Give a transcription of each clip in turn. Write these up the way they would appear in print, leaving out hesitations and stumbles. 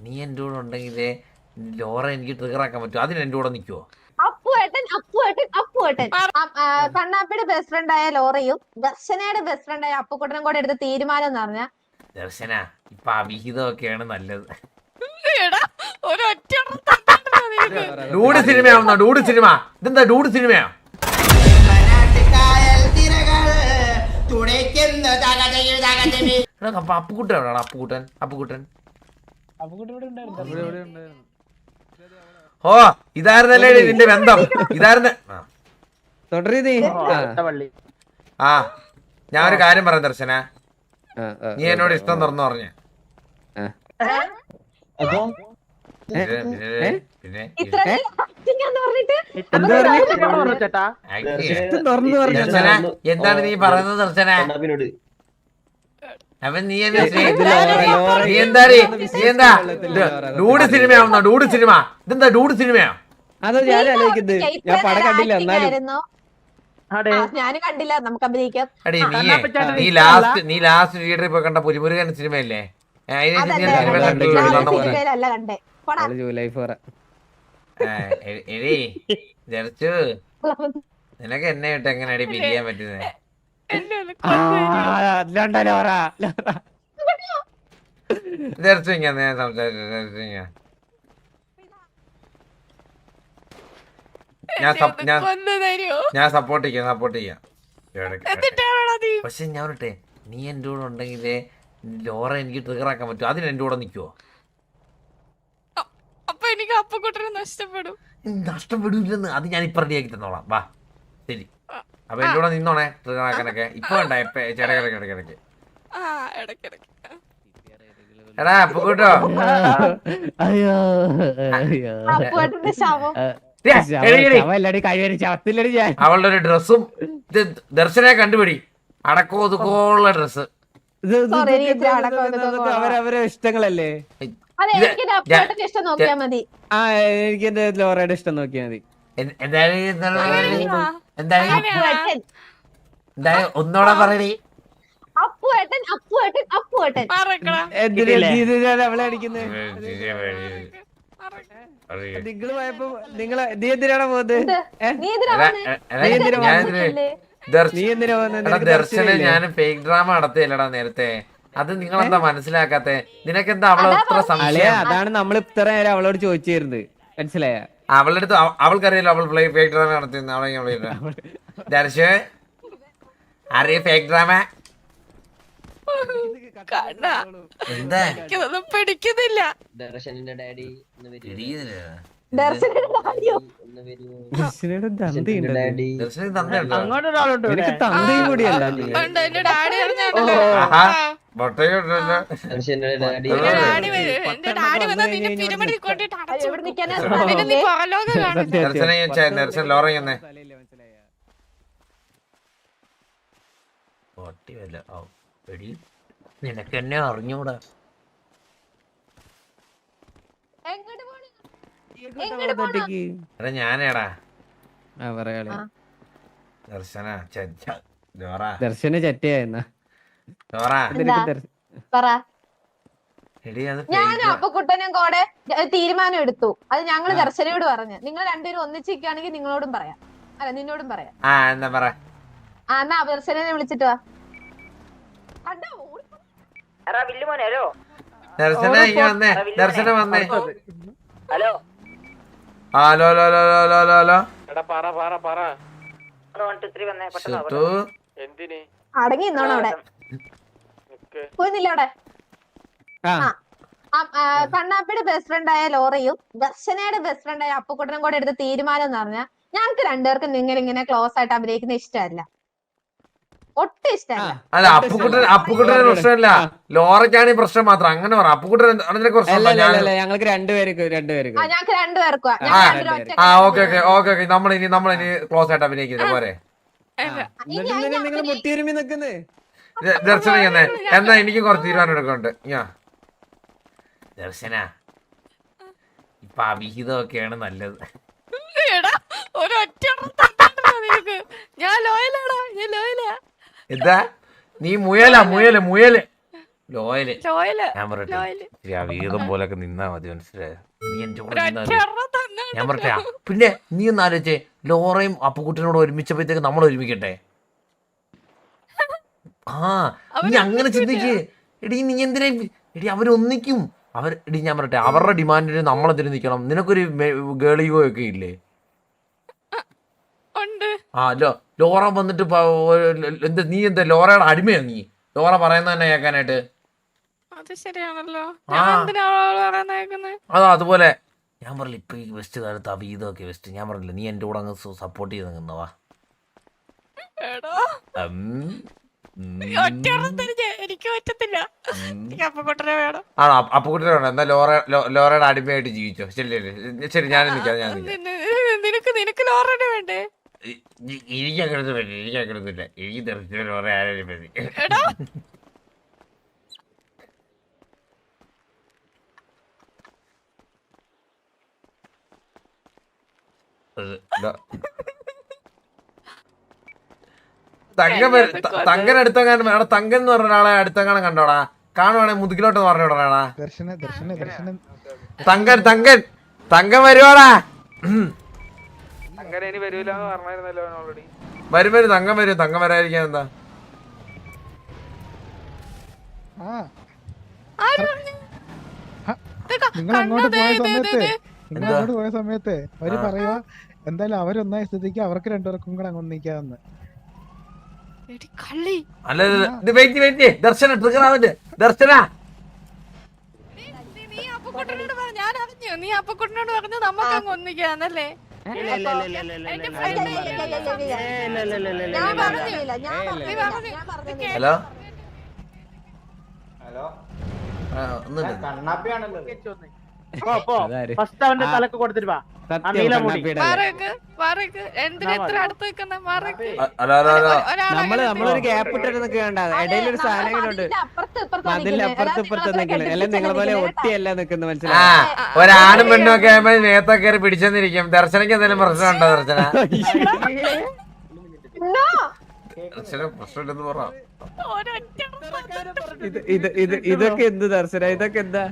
നീ എൻ്റെ കൂടെ ഉണ്ടെങ്കിലേ ലോറ എനിക്ക് ട്രിഗർ ആക്കാൻ പറ്റും. അതിന് എൻ്റെ കൂടെ നിൽക്കുവോ? അപ്പുവേട്ടൻ കണ്ണാപ്പിയുടെ ബെസ്റ്റ് ഫ്രണ്ട് ആയ ലോറയും ദർശനയുടെ ബെസ്റ്റ് ഫ്രണ്ട് ആയ അപ്പുക്കുട്ടനും കൂടെ എടുത്ത തീരുമാനം എന്ന് പറഞ്ഞാൽ ദർശന ഇപ്പൊ അവിഹിതമൊക്കെയാണ് നല്ലത്. ഡൂഡ് സിനിമയാവുന്നോ? ഡൂഡ് സിനിമ ഇതെന്താ? ഡൂഡ് സിനിമയാ? അപ്പുക്കുട്ടൻ എവിടെയാണ്? അപ്പുക്കുട്ടൻ ഓ ഇതായിരുന്നല്ലേ നിന്റെ ബന്ധം? ഇതായിരുന്ന ആ ഞാൻ ഒരു കാര്യം പറയാം ദർശന, നീ എന്നോട് ഇഷ്ടം തുറന്നു പറഞ്ഞ പിന്നെ ദർശന എന്താണ് നീ പറയുന്നത് ദർശന? അവൻ നീ എന്താ ഡൂഡ് സിനിമയാവുന്നോ? ഡൂഡ് സിനിമ ഇതെന്താ? ഡൂഡ് സിനിമയാ? അതോ ഞാൻ ആലോചിക്കുന്നത്, ഞാൻ പടം കണ്ടില്ല എന്നാലും ഞാനും കണ്ടില്ല, നമുക്ക് അഭിനയിക്കാം. അടി നീ ലാസ്റ്റ് തിയേറ്ററിൽ പോയി കണ്ട പുലിമുരുകൻ സിനിമയല്ലേ? സിനിമയിലല്ല കണ്ടേ. ജൂലൈ 4 എടീ ജർച്ചു, നിനക്ക് എന്നെ വിട്ട് എങ്ങനെ അടി പിരിയാൻ പറ്റുന്നേ? ജർച്ചു ഞാൻ സംസാരിച്ചു. ഞാൻ സപ്പോർട്ട് ചെയ്യാം. പക്ഷെ ഞാൻ വിട്ടെ, നീ എൻ്റെ കൂടെ ഉണ്ടെങ്കിലേ ലോറ എനിക്ക് ട്രിഗർ ആക്കാൻ പറ്റും. അതിന് എൻ്റെ കൂടെ നിൽക്കുവോ? നഷ്ടപ്പെടില്ലെന്ന് അത് ഞാൻ ഇപ്പൊ റെഡിയാക്കി തന്നോളാം. വാ ശരി, അപ്പൊ എൻ്റെ കൂടെ നിന്നോണേ ട്രിഗർ ആക്കാനൊക്കെ. ഇപ്പൊ വേണ്ട, ഇടയ്ക്കിടയ്ക്ക്. എടാ അപ്പുകൂട്ടോ, അപ്പുവേട്ടന്റെ ശവം അവളുടെ ഒരു ഡ്രസ്സും ദർശനെ കണ്ടുപിടി. അടക്കോ ഒതുക്കോള്ള ഡ്രസ്. അവരവരെ ഇഷ്ടങ്ങളല്ലേ. ഇഷ്ടം നോക്കിയാ മതി. എനിക്ക് എന്റെ ലോറയുടെ ഇഷ്ടം നോക്കിയാ മതി. എന്തായാലും ഒന്നോടെ പറയണേ. അപ്പുവേട്ടൻ അവളെ അടിക്കുന്നത്. നിങ്ങള് പോയപ്പോ നീ എന്തിനാണോ പോകുന്നത്? ദർശനം ഞാൻ ഫേക്ക് ഡ്രാമ നടത്തിയല്ലടാ നേരത്തെ. അത് നിങ്ങളെന്താ മനസ്സിലാക്കാത്തെ? നിനക്കെന്താ അവളെ ഇത്ര സംശയം? അതാണ് നമ്മൾ ഇത്ര നേരം അവളോട് ചോദിച്ചിരുന്നത്, മനസ്സിലായ? അവളുടെ അടുത്ത് അവൾക്കറിയില്ല അവൾ ഫേക്ക് ഡ്രാമ നടത്തിയെന്ന്. അവളെ ദർശൻ അറിയ ഫേക്ക് ഡ്രാമ എന്താ പിടിക്കുന്നില്ല. ദർശനന്റെ ഡാഡി എനിക്ക് തന്തയും കൂടിയല്ല. എന്റെ ഡാഡി ദർശനന്റെ ഡാഡി എന്റെ ഡാഡി വന്നാ നിന്നെ പിരമിഡിൽ കൊണ്ടിട്ട് ദർശന ലോറ നിനക്ക് എന്നെ അറിഞ്ഞൂടാ. എടാ ഞാനേടാ ദർശന ലോറ. ദർശന ചറ്റയായിരുന്ന ഞാനും അപ്പുക്കുട്ടനും കൂടെ തീരുമാനം എടുത്തു. അത് ഞങ്ങള് ദർശനയോട് പറഞ്ഞു. നിങ്ങൾ രണ്ടുപേരും ഒന്നിച്ചിരിക്കുകയാണെങ്കിൽ നിങ്ങളോടും പറയാം, അല്ല നിന്നോടും പറയാം. എന്താ പറ? എന്നാ ദർശനെ വിളിച്ചിട്ട് വാ. ദർശന വന്നേ. ദർശന വന്നേ. Hello hello hello hello hello hello. അടങ്ങി നിന്നോണം അവിടെ. പോയിരുന്നില്ല അവിടെ. കണ്ണാപ്പിയുടെ ബെസ്റ്റ് ഫ്രണ്ട് ആയ ലോറയും ദർശനയുടെ ബെസ്റ്റ് ഫ്രണ്ട് ആയ അപ്പുക്കുട്ടനും കൂടെ എടുത്ത തീരുമാനം എന്ന് പറഞ്ഞാൽ ഞങ്ങൾക്ക് രണ്ടുപേർക്കും ഇങ്ങനെ ക്ലോസ് ആയിട്ട് അഭിനയിക്കുന്ന ഇഷ്ടമല്ല, ഒട്ടും ഇഷ്ടമല്ല. അല്ല അപ്പുക്കുട്ടന് പ്രശ്നമല്ല, ലോറയ്ക്കാണ് ഈ പ്രശ്നം മാത്രം. അങ്ങനെ പറ. അപ്പുക്കുട്ടൻ ഞങ്ങൾക്ക് രണ്ടുപേർക്ക് ഞങ്ങൾക്ക് രണ്ടുപേർക്കും ഓക്കെ നമ്മളിനി ക്ലോസ് ആയിട്ട് അഭിനയിക്കുന്നത് പോരെ? നിങ്ങൾ മുട്ടിയൊരുമി നിൽക്കുന്നേ. ദർശന എന്നാ എനിക്ക് കുറച്ച് തീരുമാനം എടുക്കുന്നുണ്ട്. ദർശന ഇപ്പൊ അവിഹിതമൊക്കെയാണ് നല്ലത്. എന്താ നീ മുയല് ലോയല് ലോയല് ഞാൻ പറയട്ടെ ലോയല് ഇച്ചിരി ആ വീതം പോലൊക്കെ നിന്നാ മതി, മനസ്സിലായോ? നീ എന്റെ കൂടെ നിന്നാ മതി. ഒരൊറ്റ തന്നെ ഞാൻ പറട്ടെ പിന്നെ നീ ഒന്ന് ആലോചിച്ചേ, ലോറയും അപ്പുക്കുട്ടനോട് ഒരുമിച്ചപ്പോഴത്തേക്ക് നമ്മൾ ഒരുമിക്കട്ടെ. ആ നീ അങ്ങനെ ചിന്തിക്ക് എടി. നീ എന്തിനാ എടി അവരൊന്നിക്കും. എടി ഞാൻ പറട്ടെ, അവരുടെ ഡിമാൻഡിന് നമ്മളെന്തിനു നിൽക്കണം? നിനക്കൊരു ഗേളിയോ ഒക്കെ ഇല്ലേ? ഉണ്ട്. ആ ലോറ വന്നിട്ട് നീ എന്താ ലോറയുടെ അടിമയോ? നീ ലോറ പറയുന്ന തന്നെ കേൾക്കാനായിട്ട്. അത് ശരിയാണല്ലോ. ആ. ഞാൻ എന്തിനാ അവളോട് പറയുന്നത് കേൾക്കുന്നത്? അതുപോലെ ഞാൻ പറഞ്ഞില്ല, ഇപ്പൊ ഈ വെസ്റ്റ് കാലത്ത് അവീതമൊക്കെ വെസ്റ്റ്. ഞാൻ പറഞ്ഞില്ല, നീ എന്റെ കൂടെ അങ്ങ് സപ്പോർട്ട് ചെയ്ത് നിന്നവാ. എടാ എനിക്ക് പറ്റത്തില്ല. എനിക്ക് അപ്പക്കുട്ടനെ വേണം. ആണോ? അപ്പുക്കുട്ടനെ വേണം. എന്നാ ലോറയുടെ അടിമയായിട്ട് ജീവിച്ചോ. ശരി ശരി, ഞാൻ നിൽക്കാം. നിനക്ക് ലോറനെ വേണ്ടേ? എനിക്കങ്ങനത്തെ പറ്റില്ല, എനിക്കങ്ങനത്തില്ല. എനിക്ക് തെറിച്ച ലോറ ആരും മതി. എടാ തങ്കൻ അടുത്തെങ്ങാനും വേണം. തങ്കൻ എന്ന് പറഞ്ഞ ഒരാളെ അടുത്തെങ്ങാനും കണ്ടോടാ. കാണുവാണെ മുതുകിലോട്ട് പറഞ്ഞോടാ. തങ്കൻ വരുവാടാ. വരും തങ്കം വരും. തങ്കം വരാതിരിക്കാൻ എന്താ? നിങ്ങൾ അങ്ങോട്ട് പോയ സമയത്ത് അവര് പറയുക എന്തായാലും അവരൊന്നായ സ്ഥിതിക്ക് അവർക്ക് രണ്ടുപേർക്കും കൂടെ അങ്ങ് ഒന്നിക്കാന്ന്. അല്ല വെയിറ്റ് ദർശന ട്രിഗർ ആവല്ലേ? ദർശന നീ അപ്പക്കുട്ടനോട് പറഞ്ഞു. ഞാൻ അറിഞ്ഞു നീ അപ്പക്കുട്ടനോട് പറഞ്ഞു നമുക്ക് അങ്ങ് ഒന്നിക്കാന്നല്ലേ? ഹലോ ഫസ്റ്റ് അവന്റെ തലക്ക് കൊടുത്തിട്ട് വാ. എന്തിനാ ഇത്ര അടുത്ത് നിൽക്കുന്ന? നമ്മളൊരു ഗ്യാപ്പ് ഇട്ടിട്ട് നിൽക്കണ്ട. ഇടയിലൊരു സാധനങ്ങളുണ്ട്. അതിൽ അപ്പുറത്ത് ഇപ്പുറത്ത് നിൽക്കണം. അല്ലെങ്കിൽ നിങ്ങളെ പോലെ ഒട്ടിയല്ല നിൽക്കുന്ന, മനസ്സിലായി? ഒരാണും പെണ്ണും ഒക്കെ ആകുമ്പോ നേരത്തെ കയറി പിടിച്ചെന്നിരിക്കും. ദർശനക്ക് എന്തെങ്കിലും പ്രശ്നമുണ്ടോ? ദർശന പ്രശ്നമില്ലെന്ന് പറ. ഇതൊക്കെ എന്ത് ദർശന? ഇതൊക്കെ എന്താ?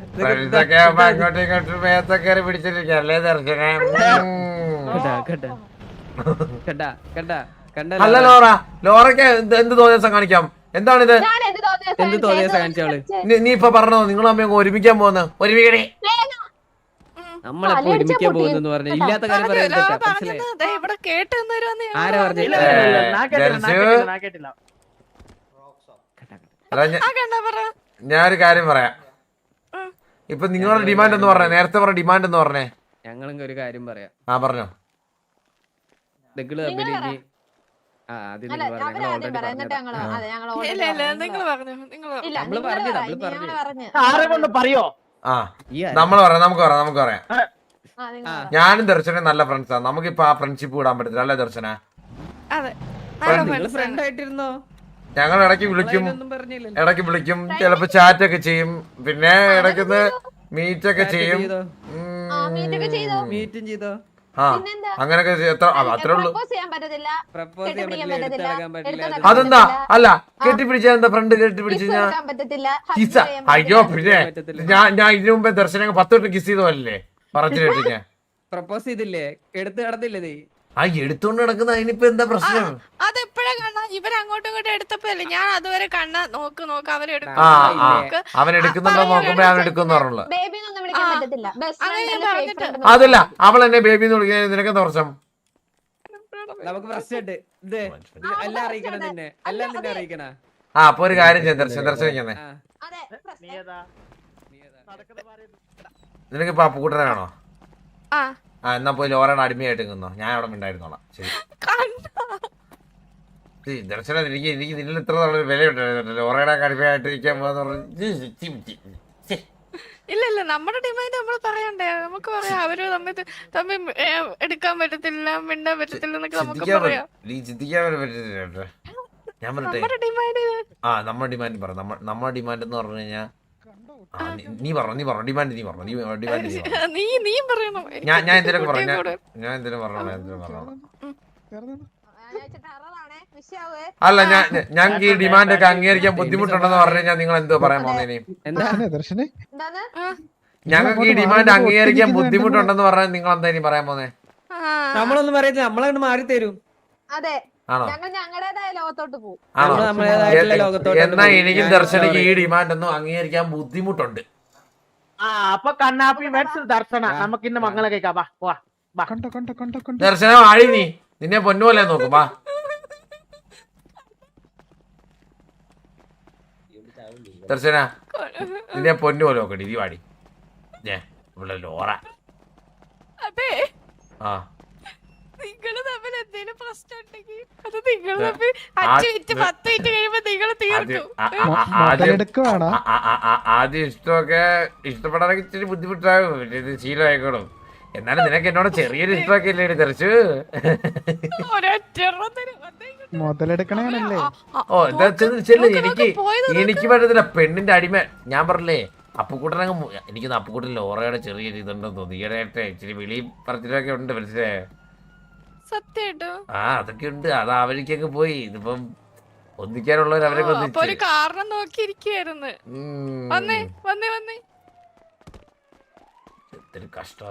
അങ്ങോട്ടും ഇങ്ങോട്ടും മേത്തെ കയറി പിടിച്ചിരിക്കുക അല്ലേ ദർശന? അല്ല ലോറയ്ക്ക് എന്ത് തോന്നിയ കാണിക്കാം? എന്താണിത്? എന്ത് തോന്നിയ കാണിച്ചവള്? നീ ഇപ്പൊ പറഞ്ഞോ നിങ്ങളും അമ്മ ഒരുമിക്കാൻ പോകുന്ന ഒരുമിക്കണേ. നമ്മളെപ്പോ ഒരുമിക്കാൻ പോകുന്നു പറഞ്ഞു. ഇല്ലാത്ത കാര്യം പറയാൻ ഇവിടെ കേട്ട് ആരാ പറഞ്ഞു? ഞാനൊരു കാര്യം പറയാം. ഇപ്പൊ നിങ്ങളുടെ ഡിമാൻഡ് എന്ന് പറഞ്ഞേ, നേരത്തെ പറഞ്ഞ ഡിമാൻഡ് എന്ന് പറഞ്ഞേ. ഞങ്ങളും ഒരു കാര്യം പറയാം. പറഞ്ഞോ. നിങ്ങള് തമ്മിൽ ഇനി പറയോ? നമ്മള് പറയാം, നമുക്ക് പറയാം. ഞാനും ദർശനം നല്ല ഫ്രണ്ട്സാ. നമുക്കിപ്പൊ ആ ഫ്രണ്ട്ഷിപ്പ് വിടാൻ പറ്റത്തില്ല അല്ലേ ദർശന? ഫ്രണ്ട് ആയിട്ടിരുന്നോ? ഞങ്ങൾ ഇടയ്ക്ക് വിളിക്കും, ചിലപ്പോ ചാറ്റ് ഒക്കെ ചെയ്യും, പിന്നെ ഇടയ്ക്ക് മീറ്റ് ഒക്കെ ചെയ്യും. മീറ്റും ചെയ്തോ? അങ്ങനൊക്കെ അത്രേ ഉള്ളൂ. അതെന്താ? അല്ല കെട്ടിപ്പിടിച്ച എന്താ? ഫ്രണ്ട് കെട്ടിപ്പിടിച്ച് കിസ്? അയ്യോ പിന്നെ ഞാൻ ഇതിനു മുമ്പേ ദർശനം 10 വട്ടം കിസ് ചെയ്തല്ലേ പറഞ്ഞിട്ട്? ഞാൻ പ്രപ്പോസ് ചെയ്തില്ലേ? എടുത്ത് നടന്നില്ലേ നീ? എടുത്തോണ്ട് നടക്കുന്ന അതിനിപ്പോ എന്താ പ്രശ്നം? അതെപ്പോഴാ കണ്ണ? ഇവരങ്ങോട്ടും ഇങ്ങോട്ടും എടുത്തപ്പോഴല്ലേ ഞാൻ അതുവരെ കണ്ണ നോക്ക് അവൻ എടുക്കുന്നുണ്ടോ നോക്കുമ്പോ അവൻ എടുക്കുന്ന പറഞ്ഞുള്ളൂ. അതല്ല അവൾ എന്നെ ബേബി എന്ന് വിളിക്കാൻ നിനക്കെന്താ പ്രശ്നം? നമുക്ക് പ്രശ്നമുണ്ട്. ഇത് എല്ലാം അറിയിക്കണം നിന്നെ. എല്ലാം നിന്നെ അറിയിക്കണ. അപ്പൊ ഒരു കാര്യം ചെയ്യാം ദർശനിക്കുന്നേ. നിനക്കിപ്പോ അപ്പുകൂട്ടനെ വേണോ? എന്നാ പോയി ലോറയുടെ അടിമയായിട്ട് നിന്നോ. ഞാൻ അവിടെ ഉണ്ടായിരുന്നോളാം. ശരി ദർശന, എനിക്ക് നിന്നിൽ ഇത്ര വിലയുണ്ടായിരുന്നു. ലോറയുടെ അടിമയായിട്ട് ഇരിക്കാൻ പോകാന്ന്. ഇല്ല നമ്മുടെ ഡിമാൻഡ് നമ്മൾ പറയണ്ടേ? നമുക്ക് പറയാം അവര് തമ്മിൽ എടുക്കാൻ പറ്റത്തില്ല, മിണ്ടാൻ പറ്റത്തില്ല എന്നൊക്കെ നമുക്ക് പറയാം. നീ ചിന്തിക്കാൻ പറ്റത്തില്ല. ഞാൻ പറയട്ടെ, നമ്മുടെ ഡിമാൻഡ് പറ. നമ്മുടെ ഡിമാൻഡ് എന്ന് പറഞ്ഞു കഴിഞ്ഞാ നീ പറഞ്ഞു ഡിമാൻഡ് നീ പറഞ്ഞു. ഞാൻ എന്തിനൊക്കെ പറഞ്ഞു. ഞാൻ എന്തിനും പറഞ്ഞു. വിഷയാവേ അല്ല ഞങ്ങൾക്ക് ഈ ഡിമാൻഡ് ഒക്കെ അംഗീകരിക്കാൻ ബുദ്ധിമുട്ടുണ്ടെന്ന് പറഞ്ഞു കഴിഞ്ഞാൽ നിങ്ങൾ എന്തോ പറയാൻ പോകുന്നതിന്? എന്താ ദർശനെ എന്താണ് ഞങ്ങൾക്ക് ഈ ഡിമാൻഡ് അംഗീകരിക്കാൻ ബുദ്ധിമുട്ടുണ്ടെന്ന് പറഞ്ഞാൽ നിങ്ങൾ എന്താ ഇനി പറയാൻ പോകുന്നേ? നമ്മളൊന്നും പറയത്തില്ല, നമ്മളങ്ങോട്ട് മാറി തരും. അതെ ആണോ? ഞങ്ങൾ ഞങ്ങളുടേതായ ലോകത്തോട്ട് പോകും. ആണോ? നമ്മുടേതായിട്ടുള്ള ലോകത്തോട്ട് എന്നാ എനിക്കും ദർശനക്ക് ഈ ഡിമാൻഡ് ഒന്നും അംഗീകരിക്കാൻ ബുദ്ധിമുട്ടുണ്ട്. അപ്പൊ കണ്ണാപ്പി മേടിച്ചത് ദർശന നമുക്ക് ഇന്ന് മംഗള കേൾക്കാം വാ വാ വാ കണ്ടോ ദർശന ആഴി നീ നിന്നെ പൊന്നുപോലെ നോക്കും വാ. ദർശന നിന്നെ പൊന്നുപോലെ നോക്കടി ഇരി വാടി. ഇവിടെ ലോറ. അതെ ആ നിങ്ങള് തമ്മിൽ എന്തെങ്കിലും പ്രശ്നം ഉണ്ടെങ്കിൽ അത് നിങ്ങൾ തമ്മിൽ 5 മിനിറ്റ് 10 മിനിറ്റ് കഴിയുമ്പോ നിങ്ങൾ തീർക്കും. മുതലെടുക്കുവാണോ? ആദ്യം ഇഷ്ടമൊക്കെ ഇഷ്ടപ്പെടാനൊക്കെ ഇച്ചിരി ബുദ്ധിമുട്ടാകും. ഇത് ശീലമായിക്കോളും. എന്നാലും നിനക്ക് എന്നോട് ചെറിയൊരു ഇഷ്ടമൊക്കെ ഇല്ലേ തെറിച്ചു? മുതലെടുക്കണേനല്ലേ? ഓ എന്താ ചെല്ല്. എനിക്ക് പറ്റത്തില്ല പെണ്ണിന്റെ അടിമ. ഞാൻ പറഞ്ഞില്ലേ അപ്പുക്കുട്ടനങ്ങ് എനിക്ക് അപ്പുക്കുട്ടൻ ലോറയുടെ ചെറിയൊരു ഇതുണ്ടെന്ന് തോന്നി. ഈയിടെയായിട്ട് ഇച്ചിരി വിളിയും പറച്ചിലൊക്കെ ഉണ്ട് മനസ്സിലായേ? സത്യായിട്ടും ആ അതൊക്കെ ഉണ്ട്. അത് അവരിക്കൊക്കെ പോയി. ഇതിപ്പം ഒന്നിക്കാനുള്ളവർ അവരൊക്കെ അപ്പൊ ഒരു കാരണം നോക്കിയിരിക്കായിരുന്നു. വന്നേ വന്നേ വന്നേ. എന്തൊരു കഷ്ട.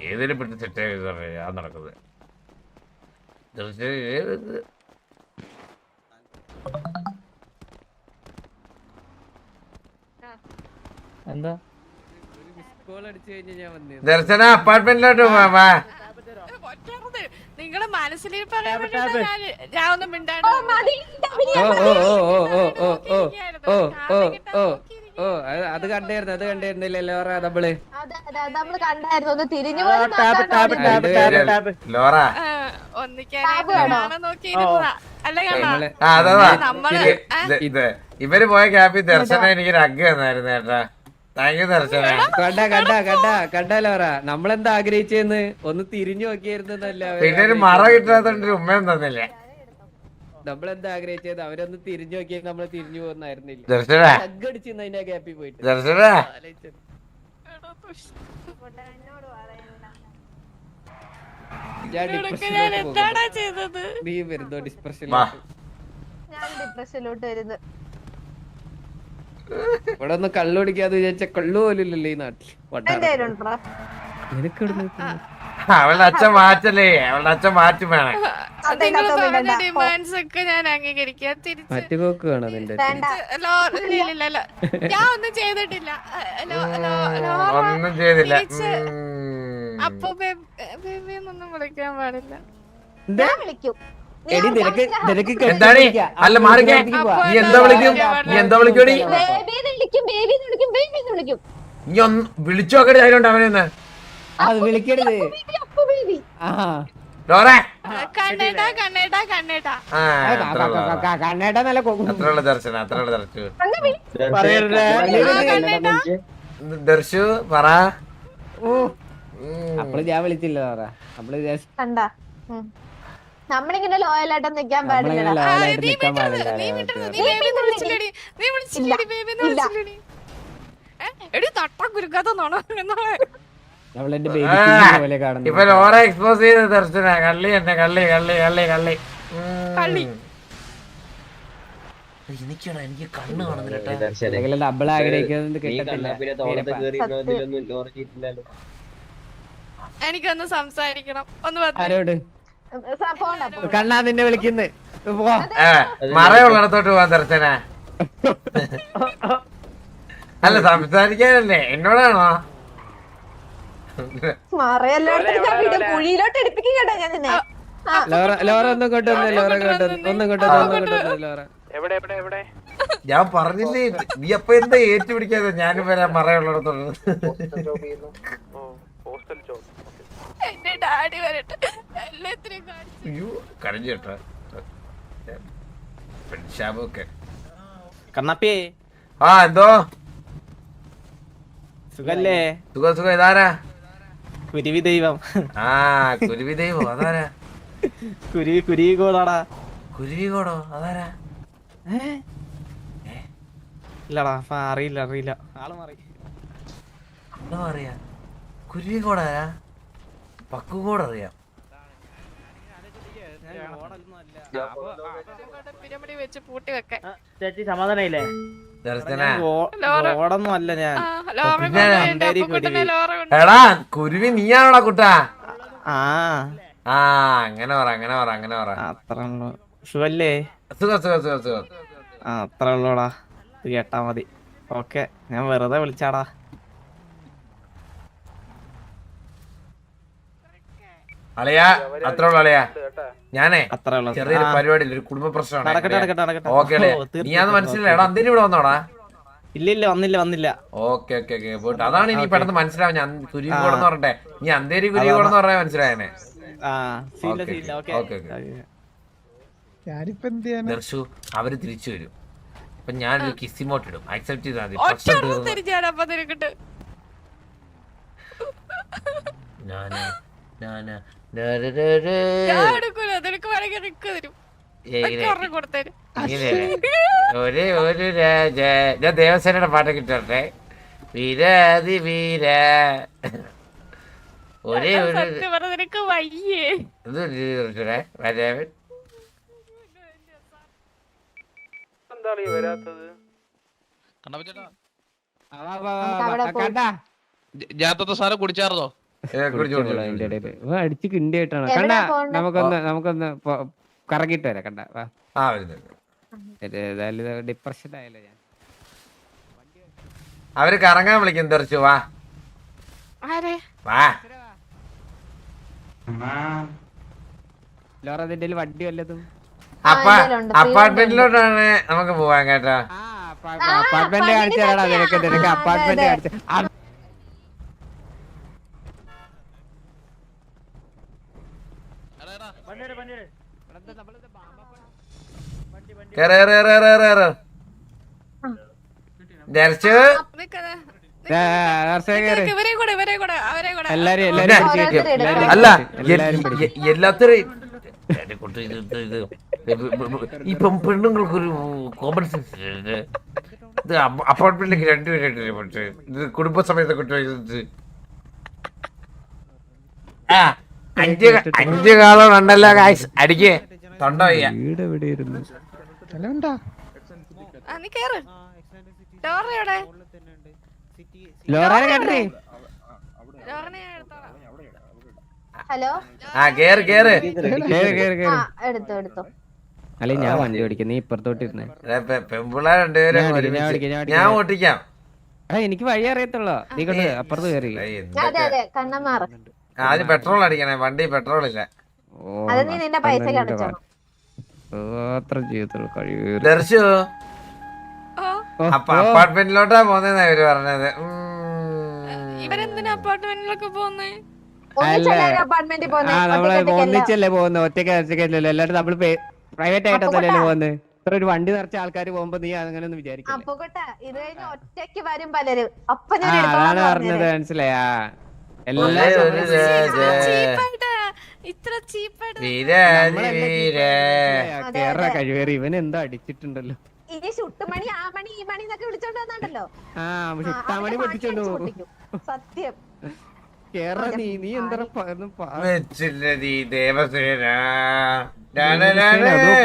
ഏതെങ്കിലും പെട്ട് സെറ്റ് ആ നടക്കുന്നത്. എന്താ കോൾ അടിച്ചു കഴിഞ്ഞാൽ ഞാൻ വന്നേ. ദർശന അപ്പാർട്ട്മെന്റിലോട്ട് പോവാ. നിങ്ങളെ മനസ്സിൽ പറയാൻ വേണ്ടിട്ടാ ഞാൻ ഒന്നും മിണ്ടാണ്ട് അത് കണ്ടായിരുന്നില്ല ലോറ നമ്മള്. നമ്മള് കണ്ടായിരുന്നു. ഒന്ന് തിരിഞ്ഞു ലോറ ഒന്നിക്കാനായിട്ട് നോക്കിയിരുന്നതാ. അല്ല ഇത് ഇവര് പോയ ക്യാപ്പിൽ ദർശന എനിക്കൊരു അഗ് തന്നായിരുന്നു കേട്ടാ. താങ്ക് യു ദർശന. കണ്ട ലോറ നമ്മളെന്താ ആഗ്രഹിച്ചെന്ന് ഒന്ന് തിരിഞ്ഞു നോക്കിയായിരുന്നല്ല. പിന്നെ ഒരു മറ കിട്ടാത്തോണ്ട് ഒരു ഉമ്മയും തന്നില്ല. നമ്മളെന്താ ആഗ്രഹിച്ചത് അവരൊന്ന് തിരിഞ്ഞു നോക്കിയാൽ നമ്മള് തിരിഞ്ഞു പോകുന്നായിരുന്നില്ല. ദർശന അടിച്ചിരുന്നു അതിന്റെ ഗ്യാപ്പിൽ പോയിട്ട്. ദർശന ഞാൻ എന്താടാ ചെയ്തത്? നീ വരുന്നോ ഡിസ്പ്രഷൻ? ഞാൻ ഡിപ്രഷനിലോട്ട് വരുന്നത്. ഇവിടെ ഒന്ന് കള്ളു കുടിക്കാന്ന് വിചാരിച്ച കള്ളു പോലും ഇല്ലല്ലോ ഈ നാട്ടിൽ. നിനക്ക് അവളുടെ അച്ഛൻ മാറ്റല്ലേ? അവളുടെ അച്ഛൻ മാറ്റും വേണം. നിങ്ങൾ പറഞ്ഞ ഡിമാൻഡ്സ് ഒക്കെ ഞാൻ അംഗീകരിക്കാം. തിരിച്ച് മാറ്റുപോക്ക് വേണം നിന്റെ. ഞാൻ ഒന്നും ചെയ്തിട്ടില്ല. ഒന്നും ചെയ്തില്ല. അപ്പൊ ബേബിന്നൊന്നും വിളിക്കാൻ പാടില്ല. ഞാൻ വിളിക്കും. എടി നിനക്ക് എന്താണ്? അല്ല മാറിക്കേ. നീ എന്താ വിളിക്കും? നീ എന്താ വിളിക്കോടി? ബേബീന്ന് വിളിക്കും, ബേബീന്ന് വിളിക്കും, ബേബീന്ന് വിളിക്കും. നീ ഒന്ന് വിളിച്ചു നോക്കടി അതിലുണ്ട് അവനെന്ന്. അത് വിളിക്കരുത്. ബേബി ലോറേ കണ്ണേട്ടാ കണ്ണേട്ടാ കണ്ണേട്ടാ. കണ്ണേട്ടാ നല്ല അത്രയുള്ള ദർശന അത്രയുള്ള ദർശു. കണ്ണേട്ടാ ദർശു പറ. അപ്പള് ഞാൻ വിളിച്ചില്ല പറ. നമ്മള് കണ്ടാ നമ്മളിങ്ങനെ ലോയലായിട്ട് നിക്കാൻ പാടില്ല. നിക്കാൻ പാടില്ല. നീ ബേബിന്ന് വിളിച്ചില്ലടി. നീ വിളിച്ചില്ലടി ബേബിന്ന് വിളിച്ചില്ലടി. എടി തട്ട കുരുക്കാത്ത നോണ. അവളെന്റെ ബേബി പോലെ കാണുന്നു. ഇപ്പൊ ലോറ എക്സ്പോസ് ചെയ്ത ദർശന കള്ളി തന്നെ കള്ളി കള്ളി കള്ളി കള്ളി കള്ളി. എനിക്കാണ് എനിക്ക് കണ്ണ് കാണുന്നില്ല. അല്ലെങ്കിൽ നമ്മൾ ആഗ്രഹിക്കുന്നത് കിട്ടത്തില്ല. എനിക്കൊന്ന് സംസാരിക്കണം. ഒന്ന് ആരോട്? കണ്ണാ നിന്നെ വിളിക്കുന്നു. മറയുള്ളിടത്തോട്ട് പോവാൻ ദർശന. അല്ല സംസാരിക്കാനല്ലേ എന്നോടാണോ? കുഴിയിലോട്ട് എടുപ്പിക്കും കേട്ടോ ഞാൻ നിന്നെ. ലോറ ഒന്നും കൊണ്ടുവന്നു. ലോറ ഒന്നും കൊണ്ടുവന്നു. ലോറ ഞാൻ പറഞ്ഞില്ലേ നീ അപ്പൊ എന്താ ഏറ്റുപിടിക്കാതെ ഞാനും വരാൻ മറയുള്ളിടത്തോട്ട്. എന്റെ ഡാഡി വരട്ടെ. എല്ലാത്തിനും അയ്യോ കരഞ്ഞു കേട്ടോ. പെൺഷാബൊക്കെ കണ്ണാപ്പിയേ ആ എന്തോ സുഖല്ലേ? സുഖം സുഖം. ഇതാരാ? കുരുവി ദൈവം. ആ കുരുവി ദൈവം. അതാരാ? കുരുവി കോടാടാ. കുരുവി കോടോ? അതാരാ? ഇല്ലടാ അറിയില്ല ആള് മാറി. എന്താ പറയാ? കുരുവി കോടാരാ? പക്കു കോടറിയാം. പിരമിഡ് വെച്ച് പൂട്ടി വെക്കാൻ ചേച്ചി സമാധാനായില്ലേ? ദർശന ഓടൊന്നും അല്ല ഞാൻ. ലോറ പിന്നെ കൊണ്ട് അപ്പുക്കുട്ടനെ ലോറ കൊണ്ട് എടാ കുരുവി നീയാണോടാ കുട്ടാ? ആ ആ അങ്ങനെ പറ അങ്ങനെ പറ അങ്ങനെ പറ. അത്ര ഷുവല്ലേ? സുഖം സുഖം സുഖം സുഖം. ആ അത്ര ഉള്ളൂടാ, ഇത് കേട്ടാ മതി. ഓക്കെ, ഞാൻ വെറുതെ വിളിച്ചാടാ. അളിയാ അത്ര ഉള്ളു അളിയാ. ഞാനേ അത്ര ഉള്ളു. ചെറിയൊരു പരിപാടി ഒരു കുടുംബ നടക്കട്ടെ നടക്കട്ടെ പ്രശ്നമാണ്. നടക്കട്ടെ. ഓക്കെ അളിയാ, നീ അത് മനസ്സിലായി. എടാ അന്തേരി ഇവിടെ വന്നോടാ? ഇല്ല ഇല്ല വന്നില്ല വന്നില്ല. ഓക്കെ ഓക്കെ ഓക്കെ പോയിട്ട് അതാണ് ഇനി പെട്ടെന്ന് മനസ്സിലാവും. ഞാൻ കുരുവിക്കോടെന്ന് പറഞ്ഞെ നീ അന്തേരി കുരുവിക്കോടെന്ന് പറഞ്ഞാൽ മനസ്സിലായനെ. ആ സീല ഓക്കെ സീല. Okay okay okay. ഞാനിപ്പോ എന്ത് ചെയ്യാനാ? ദർശു അവര് തിരിച്ചു വരും. അപ്പൊ ഞാനൊരു കിസിമോട്ട് ഇടും, അക്സെപ്റ്റ് ചെയ്താൽ മതി. ഒറ്റ പ്രശ്നം തീർന്നു. തിരിച്ചാണ് അപ്പൊ തിരിക്കട്ട് ഞാന് ഞാന് ഞാൻ എടുക്കൂല. നിനക്ക് വേണമെങ്കിൽ റിക്ക് തരും. ഒരെണ്ണം കൊടുത്തേരും. ഒരു ഒരു രാജ. ഞാൻ ദേവസേനയുടെ പാട്ടൊക്കെ ഇട്ടോട്ടെ. വീരാതി വീര ഒരേ ഒരു സത്യം പറഞ്ഞ നിനക്ക് വയ്യേ. ഇത് വരാവൻ ജാത്തത്തെ സാധനം കുടിച്ചാർന്നോ? അടിച്ച് കിണ്ടിയായിട്ടാണ്. കണ്ട നമുക്കൊന്ന് കറങ്ങിട്ട് വരാം. കണ്ട ആ വരുന്നുണ്ട്. ഏതായാലും ഡിപ്രഷൻ ആയല്ലോ ഞാൻ. അവര് കറങ്ങാൻ വിളിക്കും. തെറിച്ചു വാ ആരെ? വാ. ലോറ അതിന്റെ വണ്ടി വല്ലതും അപ്പാർട്ട്മെന്റിലോട്ടാണ് നമുക്ക് പോവാൻ കേട്ടോ. അപ്പാർട്ട്മെന്റ് കാണിച്ചു തരാടാ. നിനക്ക് അപ്പാർട്ട്മെന്റ് കാണിച്ചു. കേറ് കേറ് കേറ് കേറ് കേറ്. ദർശു ഇവരെ കൂടെ അവരെ കൂടെ എല്ലാരും അല്ല എല്ലാത്തിനും ഇപ്പൊ പെണ്ണുങ്ങൾക്കൊരു കോമൺ സെൻസ്. ഇത് അപ്പാർട്ട്മെന്റിലേക്ക് രണ്ടുപേരും പക്ഷേ ഇത് കുടുംബസമയത്തെ കുട്ടികൾ. ആ അഞ്ച് കാലോട് ഉണ്ടല്ലോ കാശ് അടിക്കേ തൊണ്ട വയ്യ. വീട് എവിടെ ഇരുന്നു? നീ കേറ്. ലോറയുടെ ലോറയെ കണ്ടേ? ലോറനെ ഞാൻ എടുത്തോളാം. ഹലോ ആ കേറ് കേറ്. ആ എടുത്തോ എടുത്തോ. അല്ലെ ഞാൻ വണ്ടി ഓടിക്കാം, നീ ഇപ്പുറത്തോട്ട് ഇരുന്നേ. പെമ്പിള്ളേർ രണ്ടുപേരും ഞാൻ ഓട്ടിക്കാം. എനിക്ക് വഴി അറിയത്തുള്ളൂ. നീ കൊണ്ട് അപ്പുറത്ത് കയറി. അതെ അതെ കണ്ണന്മാർ. ആദ്യം പെട്രോൾ അടിക്കണേ, വണ്ടി പെട്രോൾ ഇല്ല. അത് നീ നിന്റെ പൈസ അടച്ചോ. ജീവിതത്തിൽ കഴിവ്. ദർശു അപ്പാർട്ട്മെന്റിലോട്ടാ പോന്നെന്നാ ഇവര് പറഞ്ഞത്. ഇവരെന്തിനാ അപ്പാർട്ട്മെന്റിലൊക്കെ പോന്നേ? അപ്പാർട്ട്മെന്റിൽ നമ്മള് ഒന്നിച്ചല്ലേ പോകുന്നത്, ഒറ്റയ്ക്കല്ലല്ലോ. എല്ലാരും നമ്മള് പ്രൈവറ്റ് ആയിട്ടൊന്നല്ലേ പോകുന്നത്. ഇത്ര ഒരു വണ്ടി നിറച്ച ആൾക്കാർ പോകുമ്പോ നീ അങ്ങനെ ഒന്ന് വിചാരിക്കും. ഒറ്റയ്ക്ക് വരും പലരും. അതാണ് പറഞ്ഞത്, മനസ്സിലായാ? കഴിവേറി ഇവൻ എന്താ അടിച്ചിട്ടുണ്ടല്ലോ. ഇനി ചുട്ടുമണി ആ മണി ഈ മണി എന്നൊക്കെ വിളിച്ചോണ്ട് വന്നാണ്ടല്ലോ. ചുട്ടാമണി പൊട്ടിച്ചോണ്ടു സത്യം. നീ എന്താ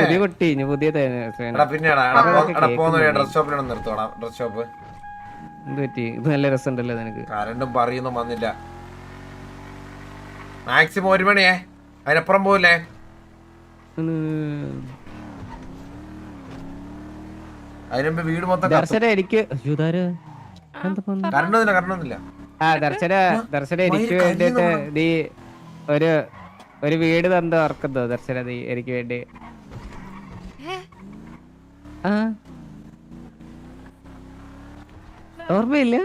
പുതിയ കുട്ടി പുതിയ ഡ്രസ് ഷോപ്പിലാണ് നിർത്തോടാ. ഡ്രസ് ഷോപ്പ് എന്ത് പറ്റി? ഇത് നല്ല രസമുണ്ടല്ലോ നിനക്ക്. കരണ്ടും പറയൊന്നും വന്നില്ല. മാക്സിമം 1 മണിയേ, അതിനപ്പുറം പോവില്ലേ? അതിനുമ്പ് വീട് മൊത്തം എനിക്ക് കരണ്ടൊന്നുമില്ല. ദർശന എനിക്ക് വേണ്ടിട്ട് നീ ഒരു വീട് തന്ന് ഓർക്കുന്നോ ദർശന? നീ എനിക്ക് വേണ്ടി ഓർമ്മയില്ല?